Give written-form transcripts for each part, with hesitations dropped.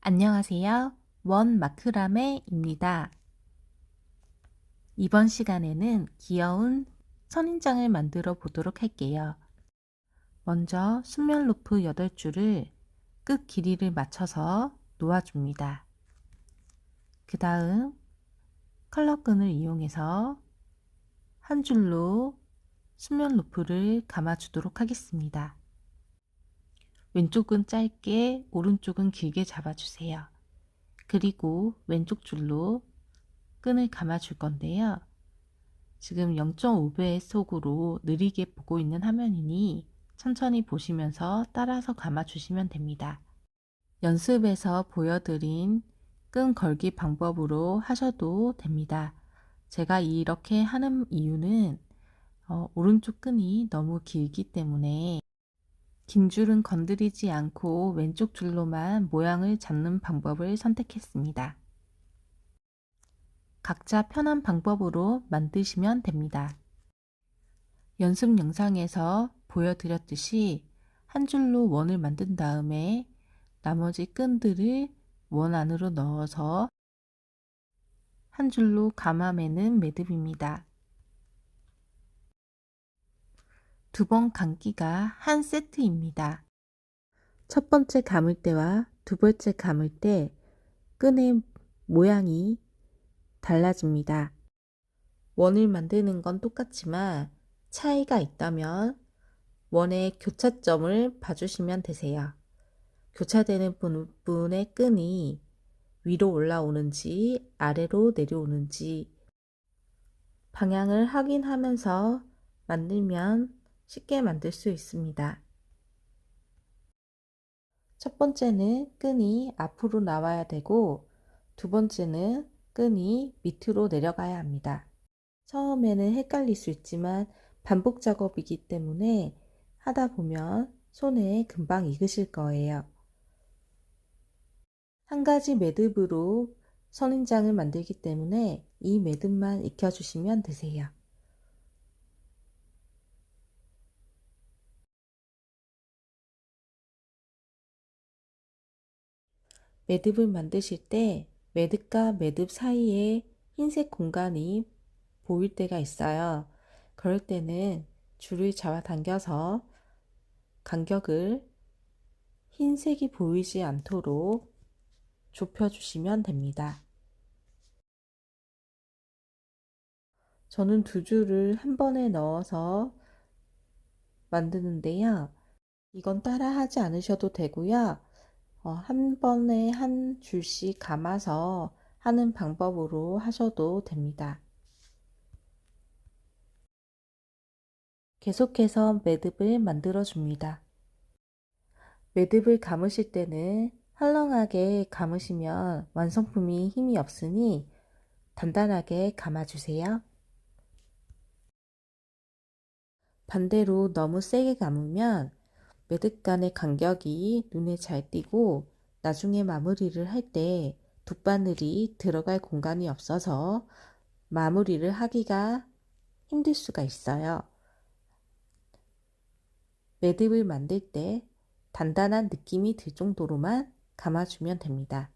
안녕하세요. 원 마크라메입니다. 이번 시간에는 귀여운 선인장을 만들어 보도록 할게요. 먼저 순면 루프 8줄을 끝 길이를 맞춰서 놓아줍니다. 그 다음 컬러끈을 이용해서 한 줄로 순면 루프를 감아주도록 하겠습니다. 왼쪽은 짧게, 오른쪽은 길게 잡아주세요. 그리고 왼쪽 줄로 끈을 감아 줄 건데요. 지금 0.5배 속으로 느리게 보고 있는 화면이니 천천히 보시면서 따라서 감아 주시면 됩니다. 연습에서 보여드린 끈 걸기 방법으로 하셔도 됩니다. 제가 이렇게 하는 이유는 오른쪽 끈이 너무 길기 때문에 긴 줄은 건드리지 않고 왼쪽 줄로만 모양을 잡는 방법을 선택했습니다. 각자 편한 방법으로 만드시면 됩니다. 연습 영상에서 보여드렸듯이 한 줄로 원을 만든 다음에 나머지 끈들을 원 안으로 넣어서 한 줄로 감아매는 매듭입니다. 두 번 감기가 한 세트입니다. 첫 번째 감을 때와 두 번째 감을 때 끈의 모양이 달라집니다. 원을 만드는 건 똑같지만 차이가 있다면 원의 교차점을 봐주시면 되세요. 교차되는 부분의 끈이 위로 올라오는지 아래로 내려오는지 방향을 확인하면서 만들면 쉽게 만들 수 있습니다. 첫 번째는 끈이 앞으로 나와야 되고 두 번째는 끈이 밑으로 내려가야 합니다. 처음에는 헷갈릴 수 있지만 반복 작업이기 때문에 하다 보면 손에 금방 익으실 거예요. 한 가지 매듭으로 선인장을 만들기 때문에 이 매듭만 익혀주시면 되세요. 매듭을 만드실 때 매듭과 매듭 사이에 흰색 공간이 보일 때가 있어요. 그럴 때는 줄을 잡아당겨서 간격을 흰색이 보이지 않도록 좁혀주시면 됩니다. 저는 두 줄을 한 번에 넣어서 만드는데요. 이건 따라 하지 않으셔도 되고요. 한 번에 한 줄씩 감아서 하는 방법으로 하셔도 됩니다. 계속해서 매듭을 만들어 줍니다. 매듭을 감으실 때는 헐렁하게 감으시면 완성품이 힘이 없으니 단단하게 감아주세요. 반대로 너무 세게 감으면 매듭 간의 간격이 눈에 잘 띄고 나중에 마무리를 할 때 돗바늘이 들어갈 공간이 없어서 마무리를 하기가 힘들 수가 있어요. 매듭을 만들 때 단단한 느낌이 들 정도로만 감아주면 됩니다.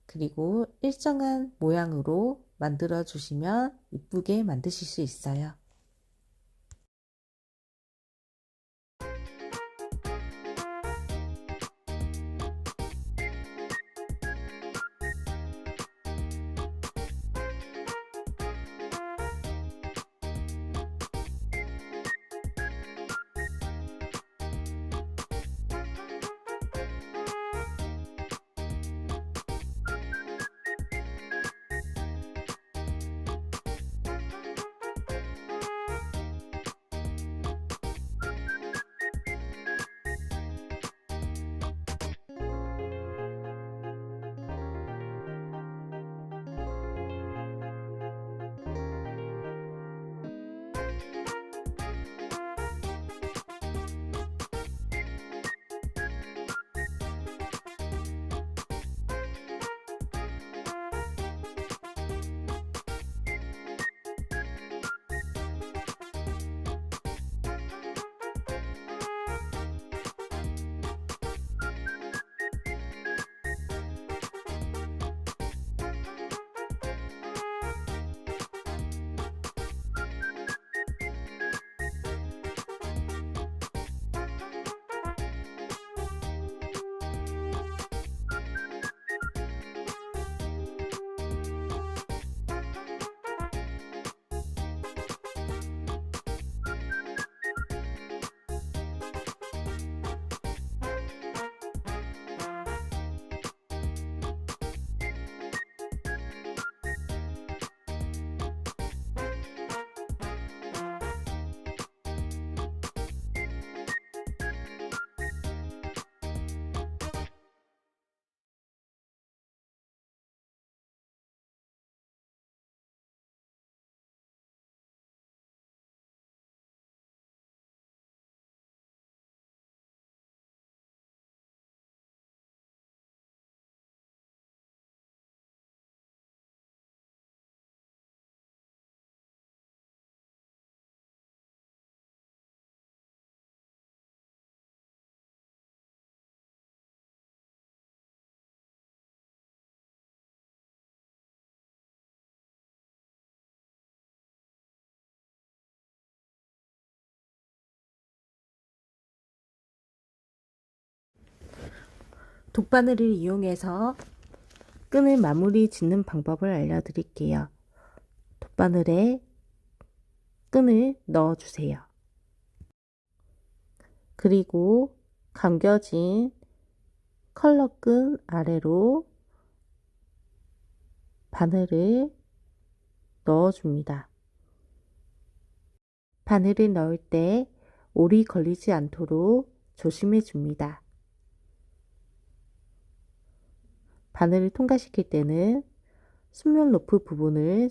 그리고 일정한 모양으로 만들어 주시면 이쁘게 만드실 수 있어요. 돗바늘을 이용해서 끈을 마무리 짓는 방법을 알려드릴게요. 돗바늘에 끈을 넣어주세요. 그리고 감겨진 컬러끈 아래로 바늘을 넣어줍니다. 바늘을 넣을 때 올이 걸리지 않도록 조심해 줍니다. 바늘을 통과시킬 때는 순면 로프 부분을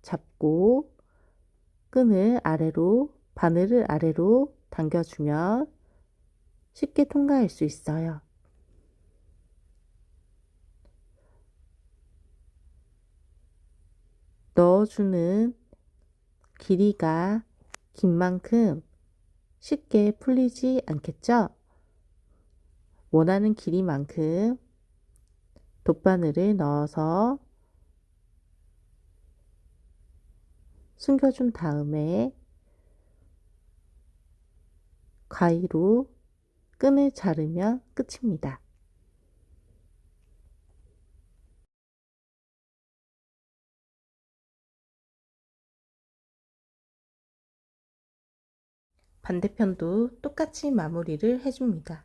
잡고 끈을 아래로, 바늘을 아래로 당겨주면 쉽게 통과할 수 있어요. 넣어주는 길이가 긴 만큼 쉽게 풀리지 않겠죠? 원하는 길이만큼 돗바늘을 넣어서 숨겨준 다음에 가위로 끈을 자르면 끝입니다. 반대편도 똑같이 마무리를 해줍니다.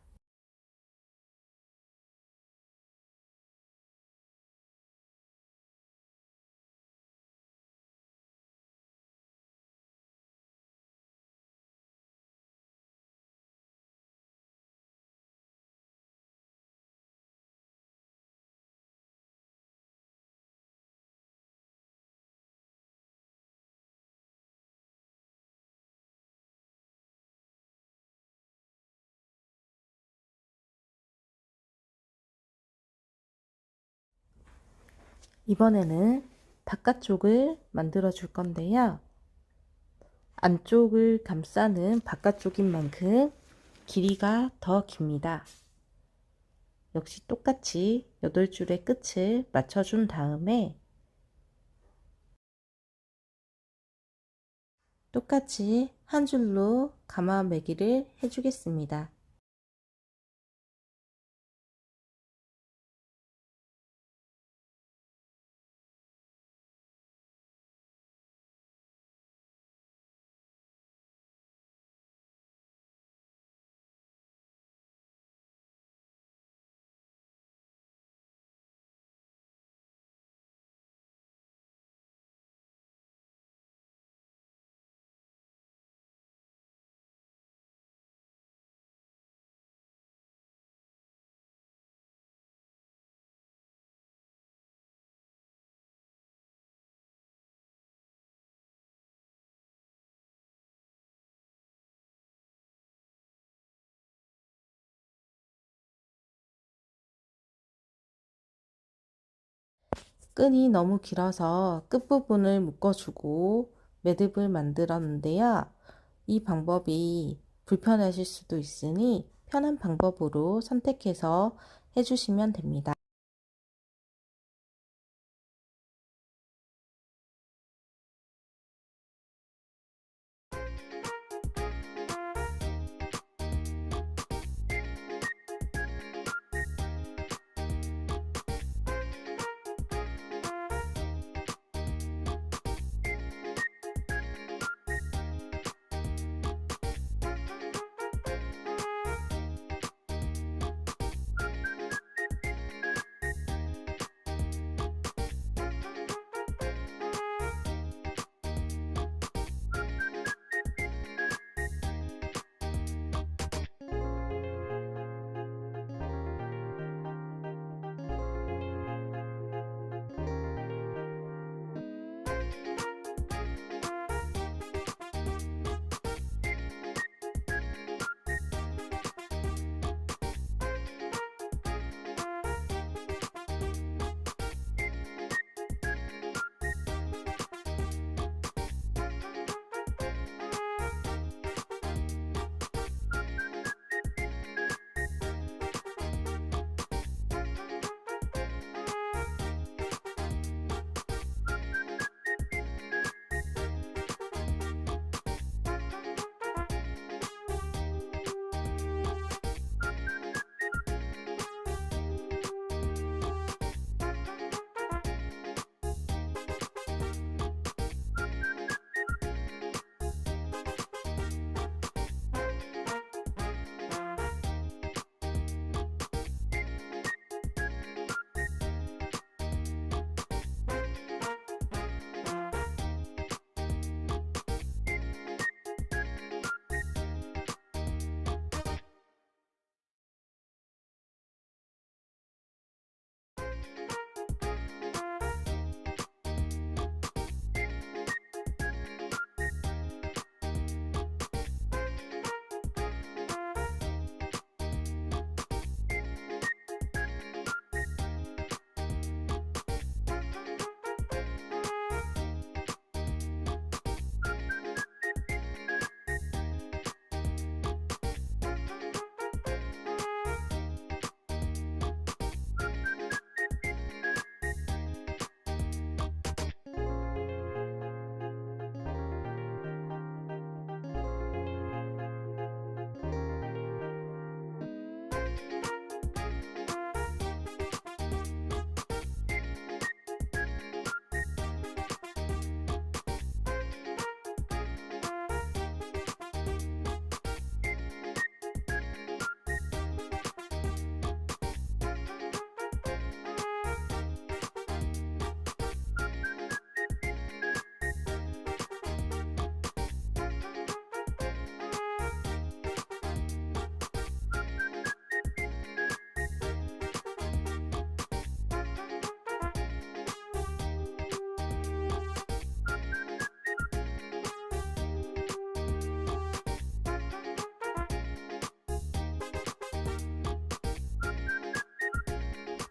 이번에는 바깥쪽을 만들어 줄 건데요. 안쪽을 감싸는 바깥쪽인 만큼 길이가 더 깁니다. 역시 똑같이 8줄의 끝을 맞춰준 다음에 똑같이 한 줄로 감아 매기를 해주겠습니다. 끈이 너무 길어서 끝부분을 묶어주고 매듭을 만들었는데요. 이 방법이 불편하실 수도 있으니 편한 방법으로 선택해서 해주시면 됩니다.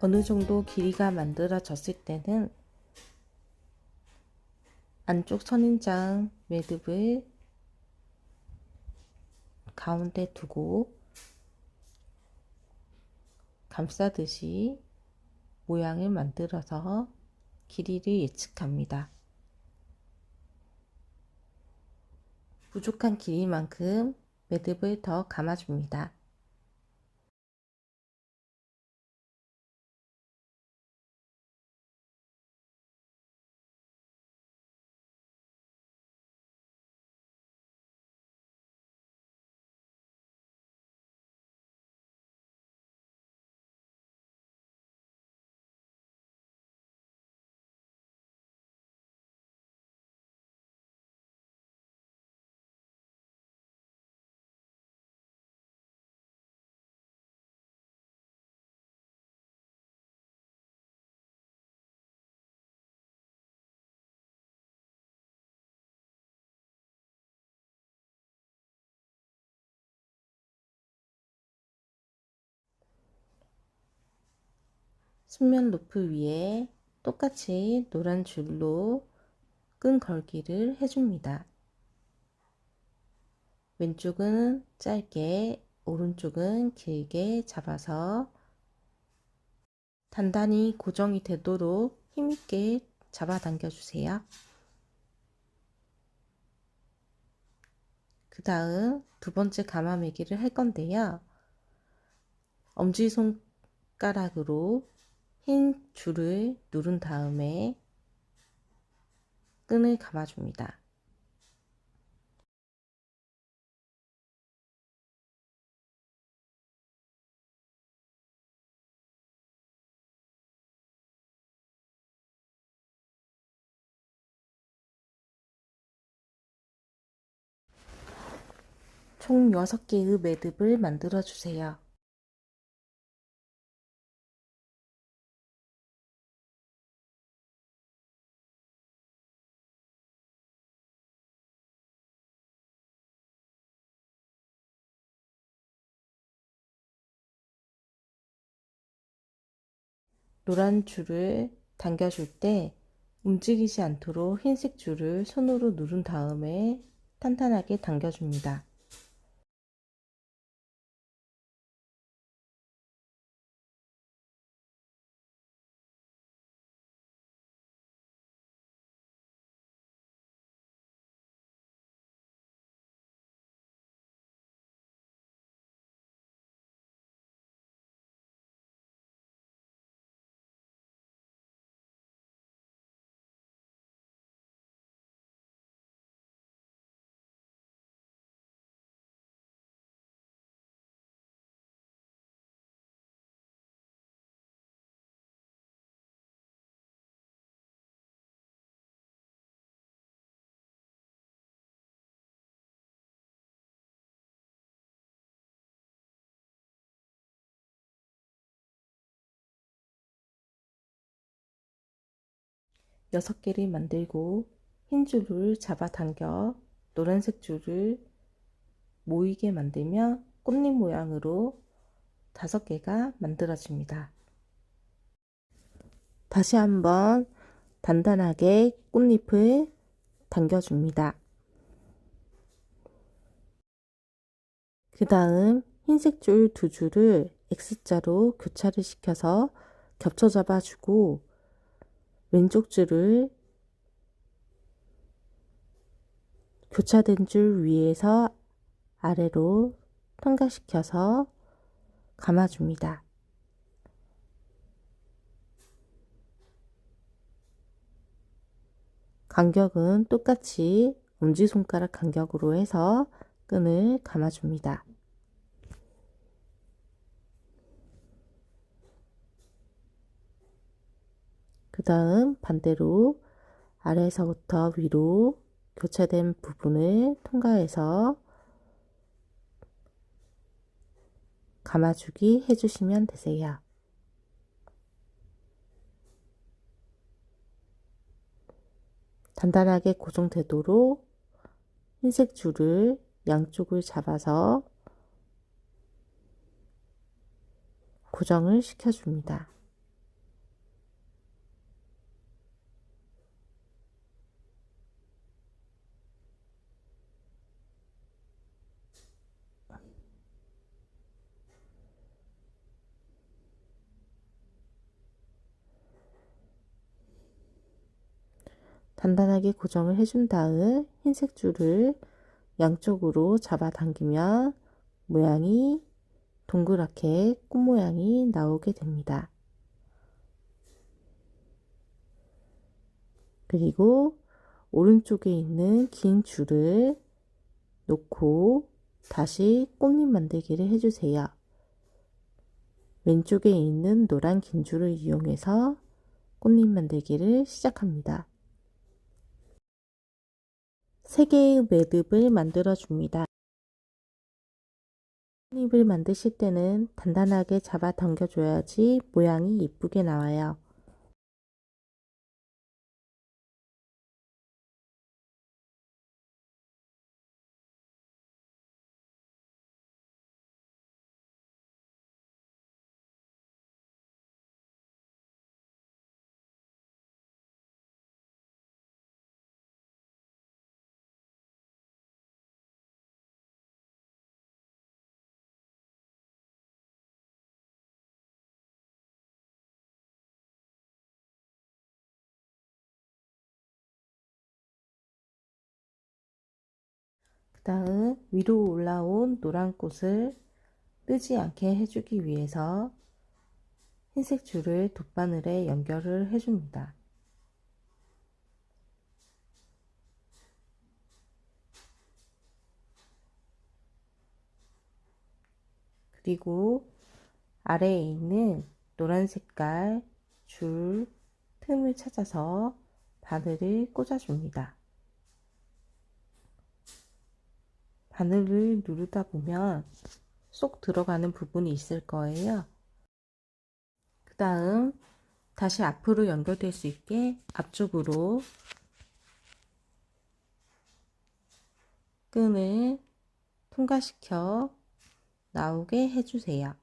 어느 정도 길이가 만들어졌을 때는 안쪽 선인장 매듭을 가운데 두고 감싸듯이 모양을 만들어서 길이를 예측합니다. 부족한 길이만큼 매듭을 더 감아줍니다. 측면 루프 위에 똑같이 노란 줄로 끈 걸기를 해줍니다. 왼쪽은 짧게, 오른쪽은 길게 잡아서 단단히 고정이 되도록 힘있게 잡아당겨 주세요. 그 다음 두 번째 감아매기를 할 건데요. 엄지손가락으로 흰 줄을 누른 다음에 끈을 감아줍니다. 총 6개의 매듭을 만들어 주세요. 노란 줄을 당겨줄 때 움직이지 않도록 흰색 줄을 손으로 누른 다음에 탄탄하게 당겨줍니다. 여섯 개를 만들고 흰 줄을 잡아당겨 노란색 줄을 모이게 만들면 꽃잎 모양으로 5개가 만들어집니다. 다시 한번 단단하게 꽃잎을 당겨줍니다. 그 다음 흰색 줄 2줄을 X자로 교차를 시켜서 겹쳐 잡아주고 왼쪽 줄을 교차된 줄 위에서 아래로 통과시켜서 감아줍니다. 간격은 똑같이 엄지손가락 간격으로 해서 끈을 감아줍니다. 그 다음 반대로 아래에서부터 위로 교차된 부분을 통과해서 감아주기 해주시면 되세요. 단단하게 고정되도록 흰색 줄을 양쪽을 잡아서 고정을 시켜줍니다. 단단하게 고정을 해준 다음 흰색 줄을 양쪽으로 잡아당기면 모양이 동그랗게 꽃 모양이 나오게 됩니다. 그리고 오른쪽에 있는 긴 줄을 놓고 다시 꽃잎 만들기를 해주세요. 왼쪽에 있는 노란 긴 줄을 이용해서 꽃잎 만들기를 시작합니다. 3개의 매듭을 만들어 줍니다. 꽃잎을 만드실 때는 단단하게 잡아 당겨 줘야지 모양이 이쁘게 나와요. 그 다음 위로 올라온 노란 꽃을 뜨지 않게 해주기 위해서 흰색 줄을 돗바늘에 연결을 해줍니다. 그리고 아래에 있는 노란 색깔 줄 틈을 찾아서 바늘을 꽂아줍니다. 바늘을 누르다 보면 쏙 들어가는 부분이 있을 거예요. 그 다음 다시 앞으로 연결될 수 있게 앞쪽으로 끈을 통과시켜 나오게 해주세요.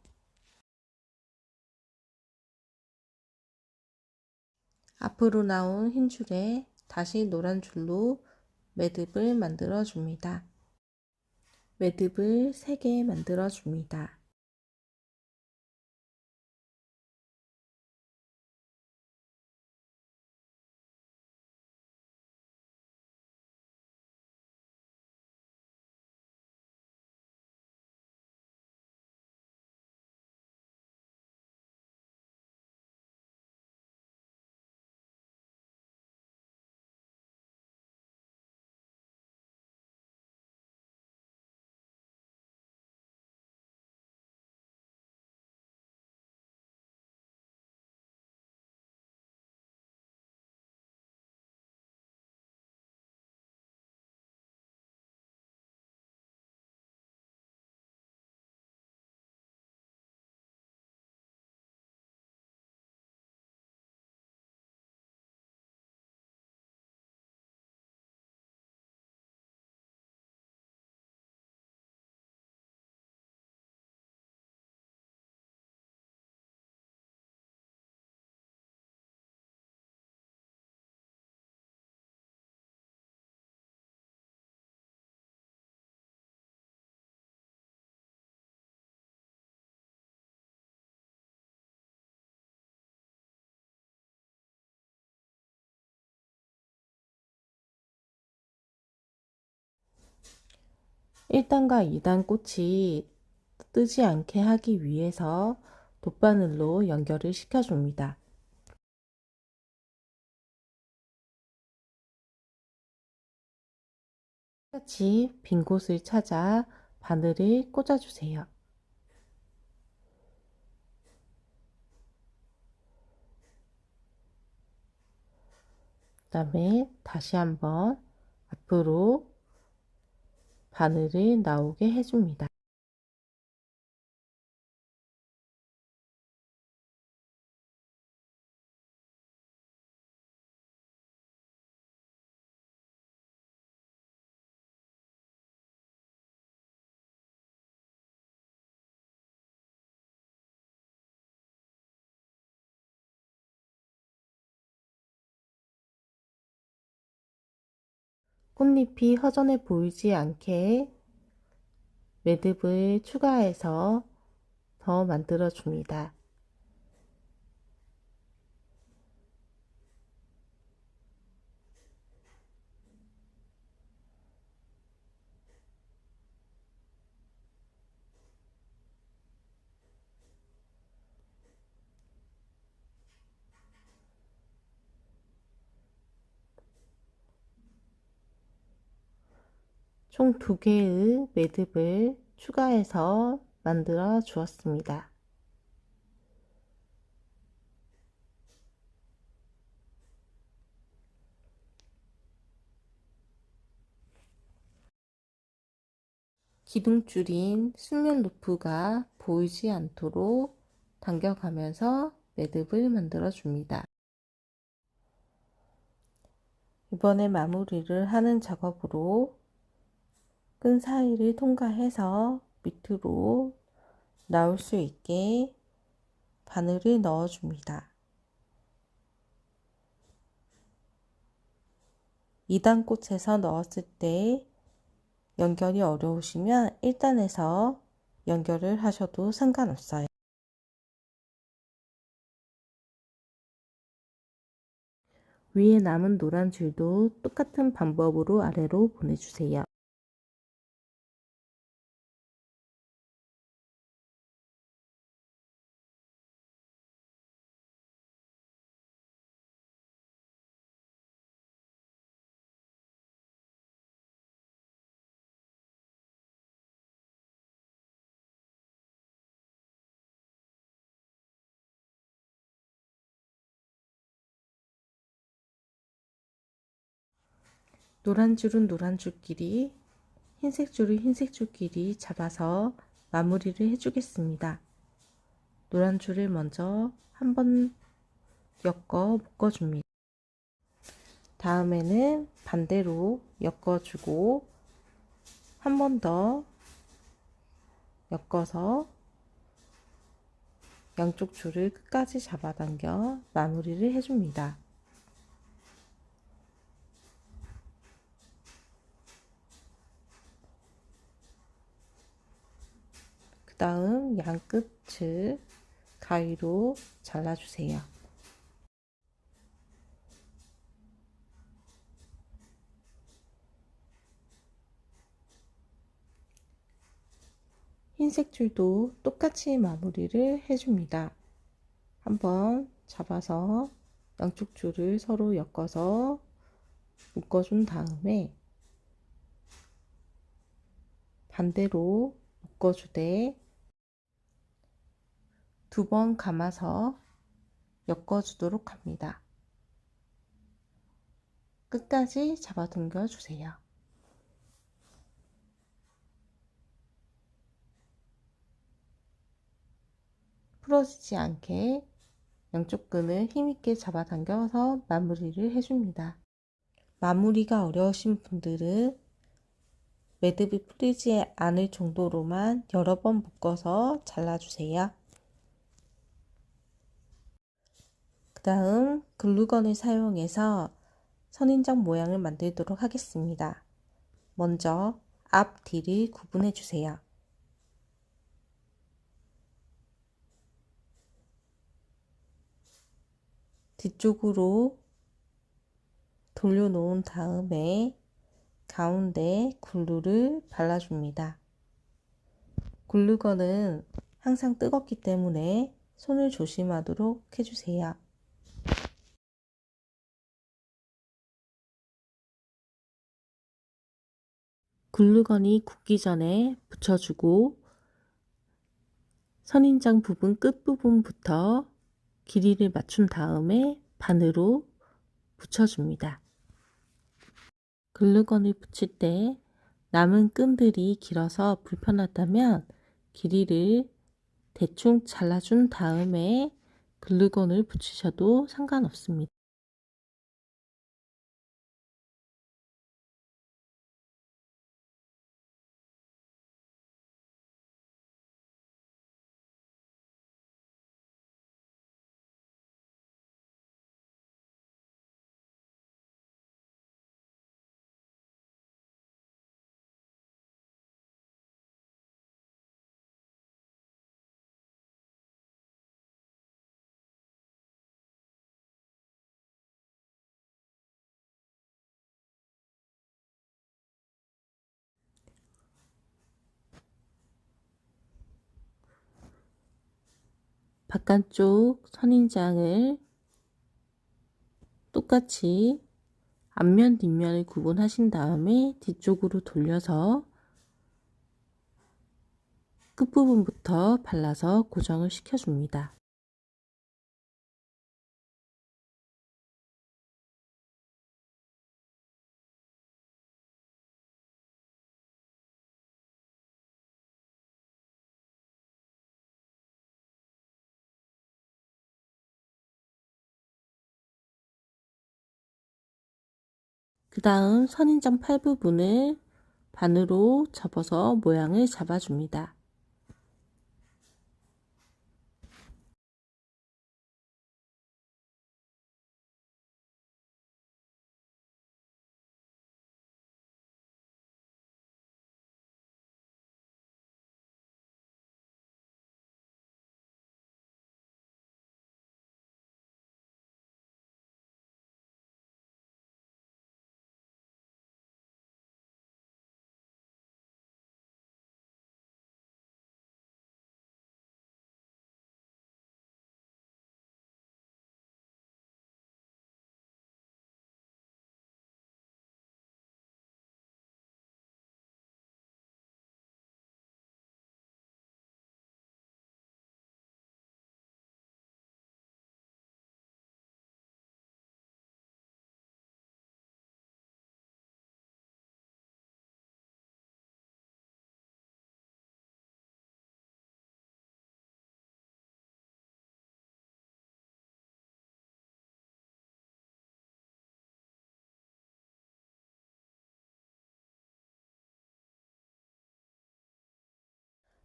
앞으로 나온 흰 줄에 다시 노란 줄로 매듭을 만들어 줍니다. 매듭을 3개 만들어 줍니다. (1) 단과 (2) 단 꽃이 뜨지 않게 하기 위해서 돗바늘로 연결을 시켜줍니다. 똑같이 빈 곳을 찾아 바늘을 꽂아주세요. 그 다음에 다시 한번 앞으로 바늘을 나오게 해줍니다. 꽃잎이 허전해 보이지 않게 매듭을 추가해서 더 만들어 줍니다. 총 2개의 매듭을 추가해서 만들어 주었습니다. 기둥줄인 수면 루프가 보이지 않도록 당겨가면서 매듭을 만들어 줍니다. 이번에 마무리를 하는 작업으로 끈 사이를 통과해서 밑으로 나올 수 있게 바늘을 넣어 줍니다. 2단 꽂혀서 넣었을 때 연결이 어려우시면 1단에서 연결을 하셔도 상관없어요. 위에 남은 노란 줄도 똑같은 방법으로 아래로 보내주세요. 노란 줄은 노란 줄끼리, 흰색 줄은 흰색 줄끼리 잡아서 마무리를 해주겠습니다. 노란 줄을 먼저 한번 엮어 묶어줍니다. 다음에는 반대로 엮어주고 한 번 더 엮어서 양쪽 줄을 끝까지 잡아당겨 마무리를 해줍니다. 그 다음 양 끝을 가위로 잘라주세요. 흰색 줄도 똑같이 마무리를 해줍니다. 한번 잡아서 양쪽 줄을 서로 엮어서 묶어준 다음에 반대로 묶어주되 2번 감아서 엮어주도록 합니다. 끝까지 잡아당겨 주세요. 풀어지지 않게 양쪽 끈을 힘있게 잡아당겨서 마무리를 해줍니다. 마무리가 어려우신 분들은 매듭이 풀리지 않을 정도로만 여러 번 묶어서 잘라주세요. 그 다음 글루건을 사용해서 선인장 모양을 만들도록 하겠습니다. 먼저 앞, 뒤를 구분해 주세요. 뒤쪽으로 돌려놓은 다음에 가운데 글루를 발라줍니다. 글루건은 항상 뜨겁기 때문에 손을 조심하도록 해주세요. 글루건이 굳기 전에 붙여주고 선인장 부분 끝부분부터 길이를 맞춘 다음에 반으로 붙여줍니다. 글루건을 붙일 때 남은 끈들이 길어서 불편하다면 길이를 대충 잘라준 다음에 글루건을 붙이셔도 상관없습니다. 바깥쪽 선인장을 똑같이 앞면 뒷면을 구분하신 다음에 뒤쪽으로 돌려서 끝부분부터 발라서 고정을 시켜줍니다. 그 다음 선인장 팔 부분을 반으로 접어서 모양을 잡아줍니다.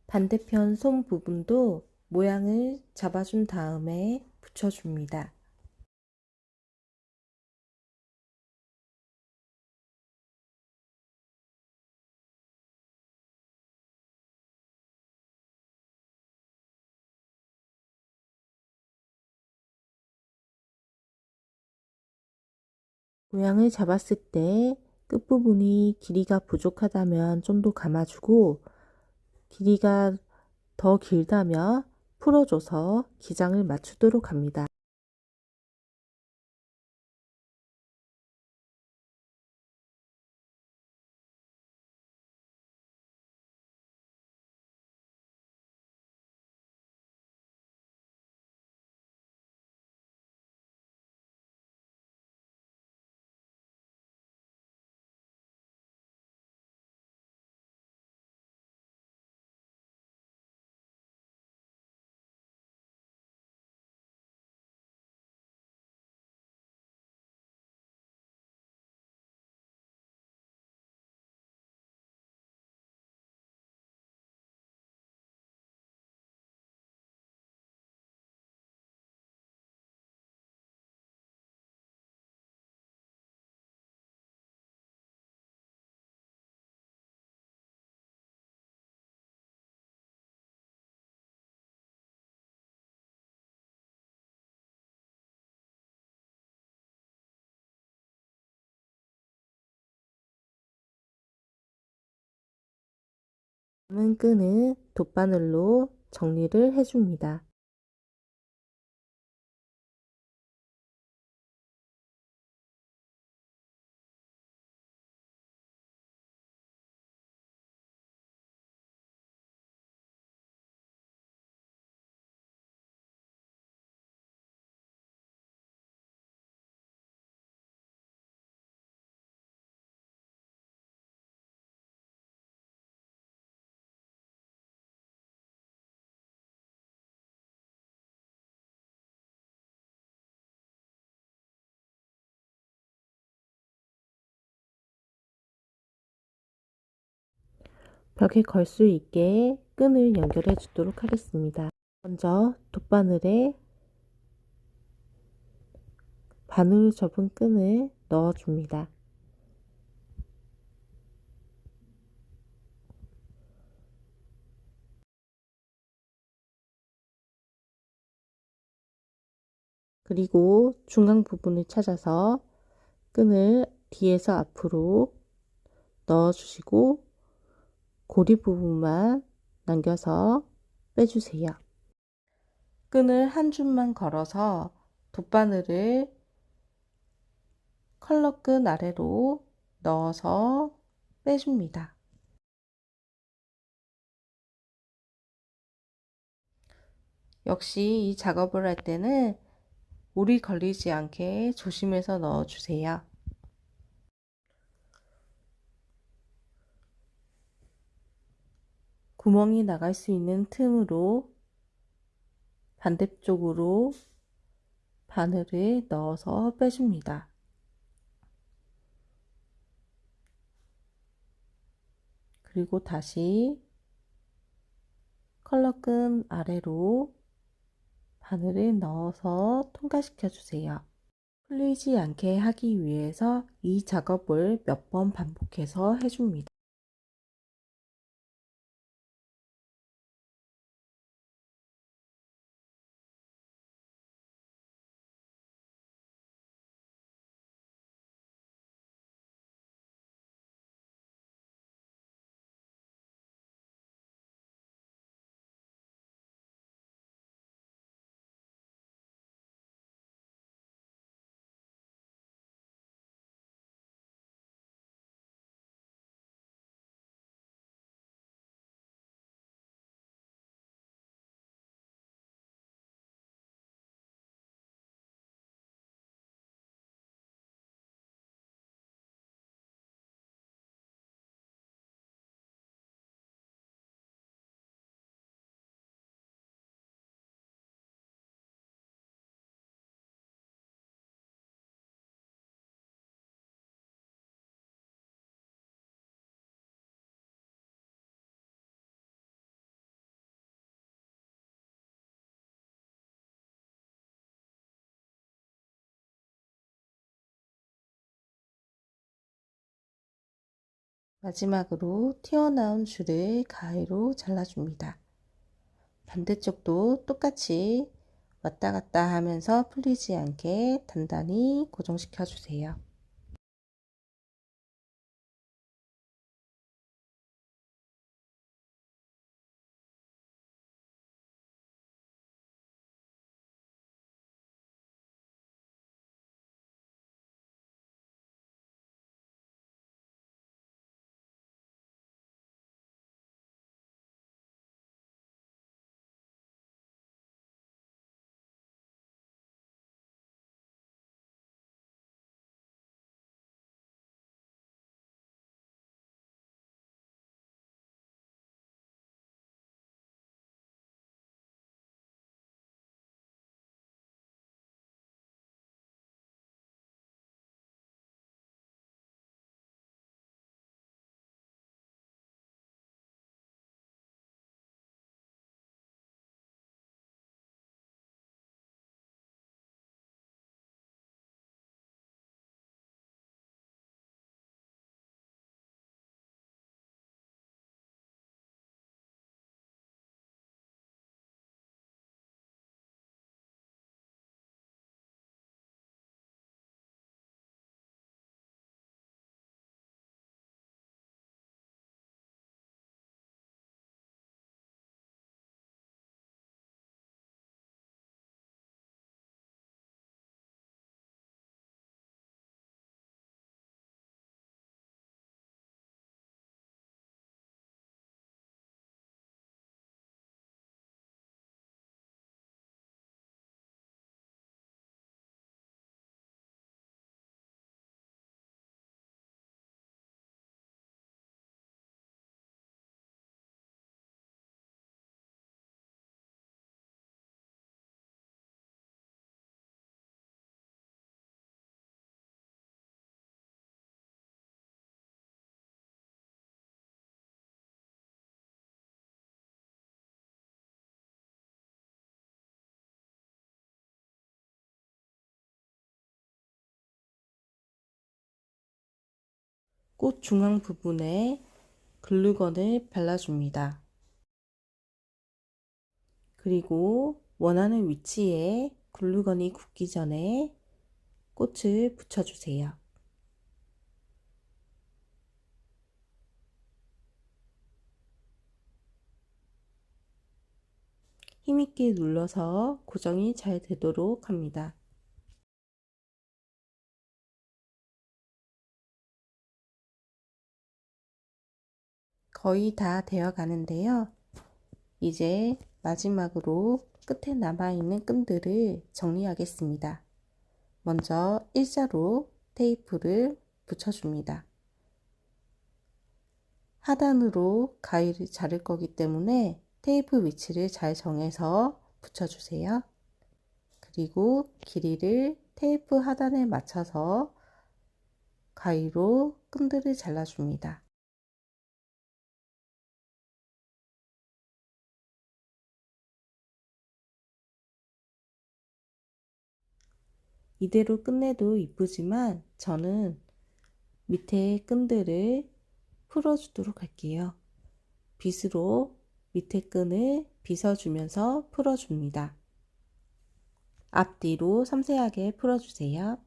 반대편 손 부분도 모양을 잡아준 다음에 붙여줍니다. 모양을 잡았을 때 끝부분이 길이가 부족하다면 좀 더 감아주고 길이가 더 길다면 풀어줘서 기장을 맞추도록 합니다. 남은 끈을 돗바늘로 정리를 해줍니다. 벽에 걸 수 있게 끈을 연결해 주도록 하겠습니다. 먼저 돗바늘에 반으로 접은 끈을 넣어 줍니다. 그리고 중앙 부분을 찾아서 끈을 뒤에서 앞으로 넣어 주시고 고리 부분만 남겨서 빼주세요. 끈을 한 줄만 걸어서 돗바늘을 컬러끈 아래로 넣어서 빼줍니다. 역시 이 작업을 할 때는 물이 걸리지 않게 조심해서 넣어주세요. 구멍이 나갈 수 있는 틈으로 반대쪽으로 바늘을 넣어서 빼줍니다. 그리고 다시 컬러끈 아래로 바늘을 넣어서 통과시켜 주세요. 풀리지 않게 하기 위해서 이 작업을 몇 번 반복해서 해줍니다. 마지막으로 튀어나온 줄을 가위로 잘라줍니다. 반대쪽도 똑같이 왔다 갔다 하면서 풀리지 않게 단단히 고정시켜 주세요. 꽃 중앙 부분에 글루건을 발라줍니다. 그리고 원하는 위치에 글루건이 굳기 전에 꽃을 붙여주세요. 힘있게 눌러서 고정이 잘 되도록 합니다. 거의 다 되어 가는데요. 이제 마지막으로 끝에 남아있는 끈들을 정리하겠습니다. 먼저 일자로 테이프를 붙여줍니다. 하단으로 가위를 자를 거기 때문에 테이프 위치를 잘 정해서 붙여주세요. 그리고 길이를 테이프 하단에 맞춰서 가위로 끈들을 잘라줍니다. 이대로 끝내도 이쁘지만 저는 밑에 끈들을 풀어주도록 할게요. 빗으로 밑에 끈을 빗어주면서 풀어줍니다. 앞뒤로 섬세하게 풀어주세요.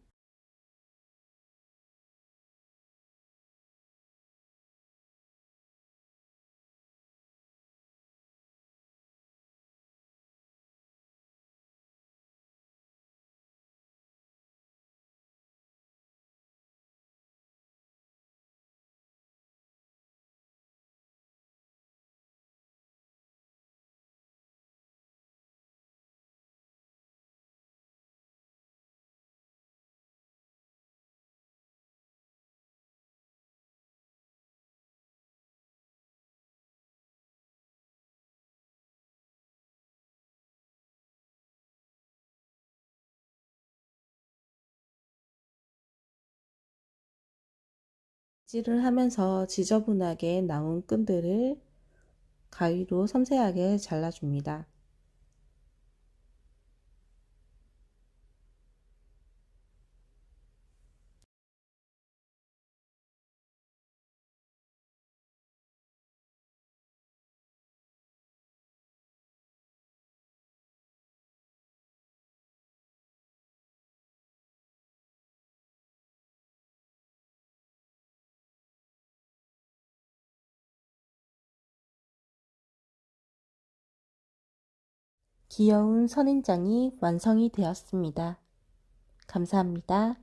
찌를 하면서 지저분하게 나온 끈들을 가위로 섬세하게 잘라줍니다. 귀여운 선인장이 완성이 되었습니다. 감사합니다.